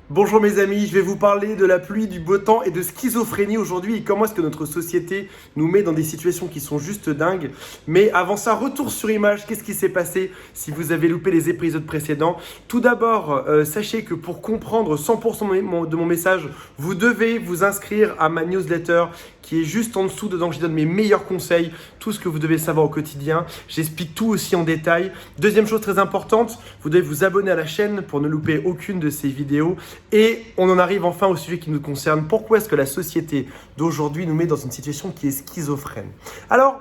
Bonjour mes amis, je vais vous parler de la pluie, du beau temps et de schizophrénie aujourd'hui et comment est-ce que notre société nous met dans des situations qui sont juste dingues. Mais avant ça, retour sur image, qu'est-ce qui s'est passé si vous avez loupé les épisodes précédents? Tout d'abord, sachez que pour comprendre 100% de mon message, vous devez vous inscrire à ma newsletter qui est juste en dessous, dedans je donne mes meilleurs conseils, tout ce que vous devez savoir au quotidien. J'explique tout aussi en détail. Deuxième chose très importante, vous devez vous abonner à la chaîne pour ne louper aucune de ces vidéos. Et on en arrive enfin au sujet qui nous concerne. Pourquoi est-ce que la société d'aujourd'hui nous met dans une situation qui est schizophrène? Alors,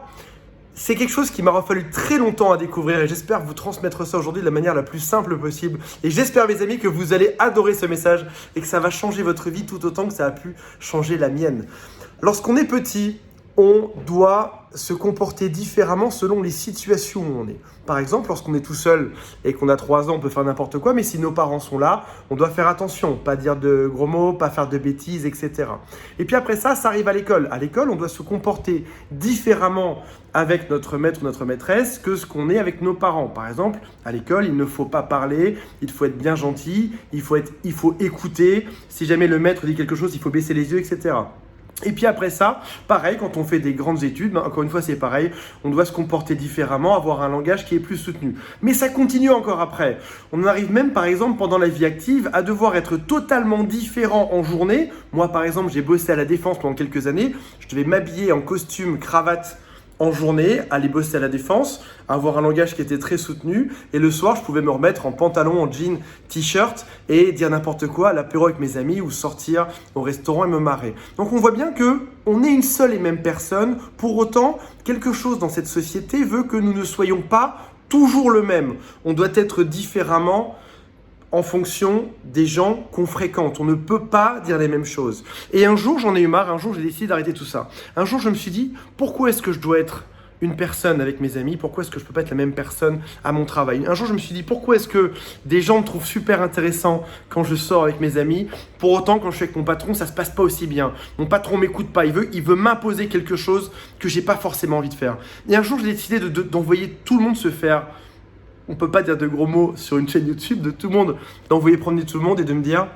c'est quelque chose qui m'aura fallu très longtemps à découvrir et j'espère vous transmettre ça aujourd'hui de la manière la plus simple possible. Et j'espère mes amis que vous allez adorer ce message et que ça va changer votre vie tout autant que ça a pu changer la mienne. Lorsqu'on est petit, on doit se comporter différemment selon les situations où on est. Par exemple, lorsqu'on est tout seul et qu'on a 3 ans, on peut faire n'importe quoi, mais si nos parents sont là, on doit faire attention, pas dire de gros mots, pas faire de bêtises, etc. Et puis après ça arrive à l'école. À l'école, on doit se comporter différemment avec notre maître ou notre maîtresse que ce qu'on est avec nos parents. Par exemple, à l'école, il ne faut pas parler, il faut être bien gentil, il faut écouter. Si jamais le maître dit quelque chose, il faut baisser les yeux, etc. Et puis après ça, pareil, quand on fait des grandes études, encore une fois c'est pareil, on doit se comporter différemment, avoir un langage qui est plus soutenu. Mais ça continue encore après. On en arrive même par exemple pendant la vie active à devoir être totalement différent en journée. Moi par exemple j'ai bossé à la Défense pendant quelques années, je devais m'habiller en costume, cravate, en journée, aller bosser à la Défense, avoir un langage qui était très soutenu et le soir je pouvais me remettre en pantalon, en jean, t-shirt et dire n'importe quoi à l'apéro avec mes amis ou sortir au restaurant et me marrer. Donc on voit bien que on est une seule et même personne, pour autant quelque chose dans cette société veut que nous ne soyons pas toujours le même. On doit être différemment en fonction des gens qu'on fréquente. On ne peut pas dire les mêmes choses. Et un jour, j'en ai eu marre, un jour, j'ai décidé d'arrêter tout ça. Un jour, je me suis dit, pourquoi est-ce que je dois être une personne avec mes amis? Pourquoi est-ce que je ne peux pas être la même personne à mon travail? Un jour, je me suis dit, pourquoi est-ce que des gens me trouvent super intéressant quand je sors avec mes amis? Pour autant, quand je suis avec mon patron, ça ne se passe pas aussi bien. Mon patron ne m'écoute pas. Il veut m'imposer quelque chose que je n'ai pas forcément envie de faire. Et un jour, j'ai décidé d'envoyer tout le monde se faire. On ne peut pas dire de gros mots sur une chaîne YouTube de tout le monde, d'envoyer promener tout le monde et de me dire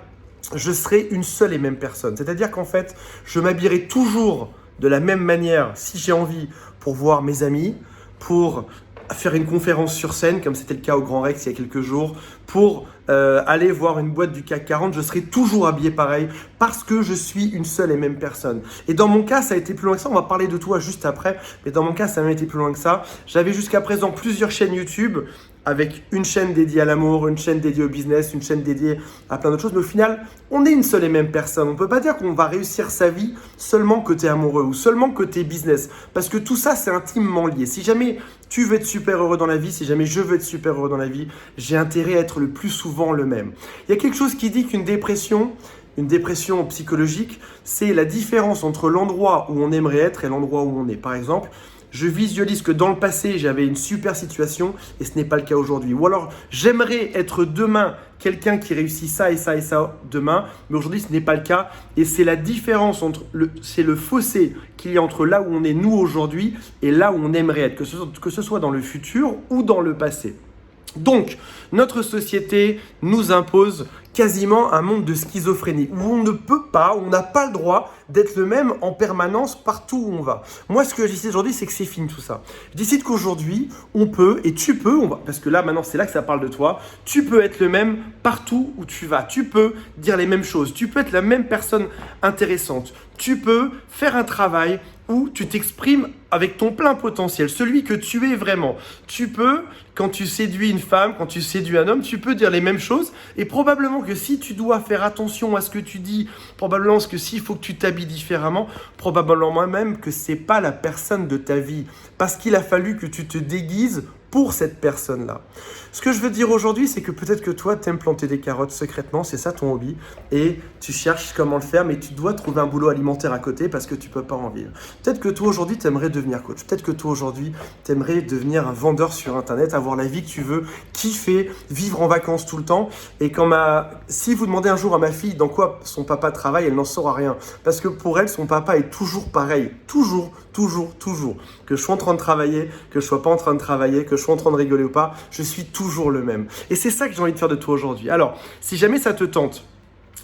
je serai une seule et même personne. C'est-à-dire qu'en fait, je m'habillerai toujours de la même manière si j'ai envie pour voir mes amis, pour faire une conférence sur scène, comme c'était le cas au Grand Rex il y a quelques jours, pour aller voir une boîte du CAC 40, je serai toujours habillé pareil parce que je suis une seule et même personne. Et dans mon cas, ça a été plus loin que ça. On va parler de toi juste après, mais dans mon cas, ça a même été plus loin que ça. J'avais jusqu'à présent plusieurs chaînes YouTube avec une chaîne dédiée à l'amour, une chaîne dédiée au business, une chaîne dédiée à plein d'autres choses. Mais au final, on est une seule et même personne. On ne peut pas dire qu'on va réussir sa vie seulement côté amoureux ou seulement côté business. Parce que tout ça, c'est intimement lié. Si jamais tu veux être super heureux dans la vie, si jamais je veux être super heureux dans la vie, j'ai intérêt à être le plus souvent le même. Il y a quelque chose qui dit qu'une dépression, une dépression psychologique, c'est la différence entre l'endroit où on aimerait être et l'endroit où on est. Par exemple, je visualise que dans le passé, j'avais une super situation et ce n'est pas le cas aujourd'hui. Ou alors, j'aimerais être demain quelqu'un qui réussit ça et ça et ça demain, mais aujourd'hui, ce n'est pas le cas. Et c'est la différence c'est le fossé qu'il y a entre là où on est nous aujourd'hui et là où on aimerait être, que ce soit dans le futur ou dans le passé. Donc, notre société nous impose quasiment un monde de schizophrénie où on ne peut pas, on n'a pas le droit d'être le même en permanence partout où on va. Moi, ce que je décide aujourd'hui, c'est que c'est fini tout ça. Je décide qu'aujourd'hui, on peut et tu peux, parce que là maintenant c'est là que ça parle de toi, tu peux être le même partout où tu vas. Tu peux dire les mêmes choses, tu peux être la même personne intéressante, tu peux faire un travail où tu t'exprimes avec ton plein potentiel, celui que tu es vraiment. Tu peux, quand tu séduis une femme, quand tu séduis un homme, tu peux dire les mêmes choses et probablement que si tu dois faire attention à ce que tu dis, probablement que s'il faut que tu t'habilles différemment, probablement même que c'est pas la personne de ta vie parce qu'il a fallu que tu te déguises pour cette personne-là. Ce que je veux dire aujourd'hui, c'est que peut-être que toi, tu aimes planter des carottes secrètement, c'est ça ton hobby, et tu cherches comment le faire, mais tu dois trouver un boulot alimentaire à côté parce que tu ne peux pas en vivre. Peut-être que toi, aujourd'hui, tu aimerais devenir coach. Peut-être que toi, aujourd'hui, tu aimerais devenir un vendeur sur Internet, avoir la vie que tu veux, kiffer, vivre en vacances tout le temps. Et si vous demandez un jour à ma fille dans quoi son papa travaille, elle n'en saura rien. Parce que pour elle, son papa est toujours pareil. Toujours. Que je sois en train de travailler, que je sois pas en train de travailler, que je sois en train de rigoler ou pas, je suis toujours le même. Et c'est ça que j'ai envie de faire de toi aujourd'hui. Alors, si jamais ça te tente,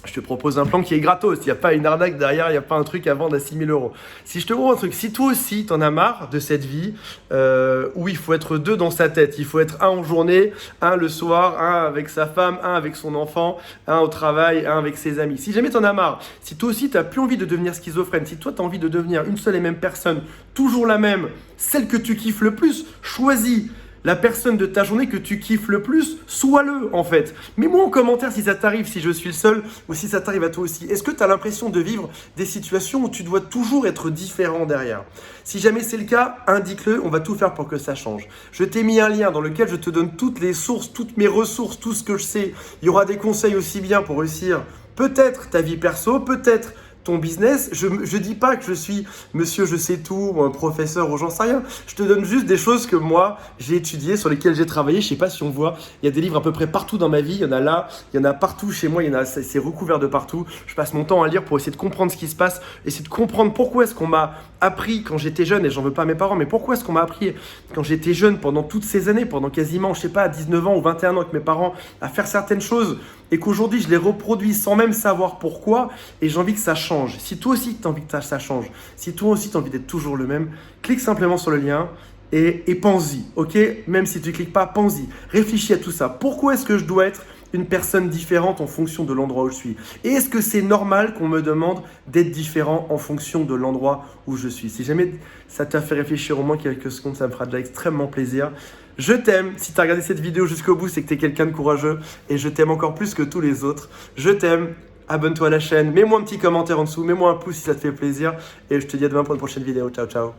je te propose un plan qui est gratos. Il n'y a pas une arnaque derrière, il n'y a pas un truc à vendre à 6 000 euros. Si je te propose un truc, si toi aussi t'en as marre de cette vie où il faut être deux dans sa tête, il faut être un en journée, un le soir, un avec sa femme, un avec son enfant, un au travail, un avec ses amis. Si jamais t'en as marre, si toi aussi t'as plus envie de devenir schizophrène, si toi t'as envie de devenir une seule et même personne, toujours la même, celle que tu kiffes le plus, choisis la personne de ta journée que tu kiffes le plus, sois-le en fait. Mets-moi en commentaire si ça t'arrive, si je suis le seul ou si ça t'arrive à toi aussi. Est-ce que tu as l'impression de vivre des situations où tu dois toujours être différent derrière? Si jamais c'est le cas, indique-le, on va tout faire pour que ça change. Je t'ai mis un lien dans lequel je te donne toutes les sources, toutes mes ressources, tout ce que je sais. Il y aura des conseils aussi bien pour réussir peut-être ta vie perso, peut-être ton business. Je ne dis pas que je suis monsieur je sais tout ou un professeur ou j'en sais rien. Je te donne juste des choses que moi j'ai étudiées, sur lesquelles j'ai travaillé. Je sais pas si on voit, il y a des livres à peu près partout dans ma vie. Il y en a là, il y en a partout chez moi, il y en a, c'est recouvert de partout. Je passe mon temps à lire pour essayer de comprendre ce qui se passe, essayer de comprendre pourquoi est-ce qu'on m'a appris quand j'étais jeune, et j'en veux pas à mes parents, mais pourquoi est-ce qu'on m'a appris quand j'étais jeune pendant toutes ces années, pendant quasiment, je sais pas, 19 ans ou 21 ans avec mes parents, à faire certaines choses et qu'aujourd'hui je les reproduis sans même savoir pourquoi, et j'ai envie que ça change. Si toi aussi tu as envie que ça change, si toi aussi tu as envie d'être toujours le même, clique simplement sur le lien et pense-y, ok? Même si tu ne cliques pas, pense-y. Réfléchis à tout ça. Pourquoi est-ce que je dois être une personne différente en fonction de l'endroit où je suis? Et est-ce que c'est normal qu'on me demande d'être différent en fonction de l'endroit où je suis? Si jamais ça t'a fait réfléchir au moins quelques secondes, ça me fera déjà extrêmement plaisir. Je t'aime. Si tu as regardé cette vidéo jusqu'au bout, c'est que tu es quelqu'un de courageux et je t'aime encore plus que tous les autres. Je t'aime. Abonne-toi à la chaîne. Mets-moi un petit commentaire en dessous. Mets-moi un pouce si ça te fait plaisir. Et je te dis à demain pour une prochaine vidéo. Ciao, ciao.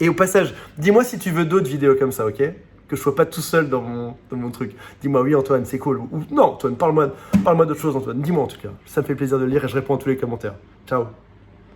Et au passage, dis-moi si tu veux d'autres vidéos comme ça, ok? Que je sois pas tout seul dans mon truc. Dis-moi oui Antoine, c'est cool. Ou non Antoine, parle-moi d'autre chose Antoine. Dis-moi en tout cas. Ça me fait plaisir de lire et je réponds à tous les commentaires. Ciao.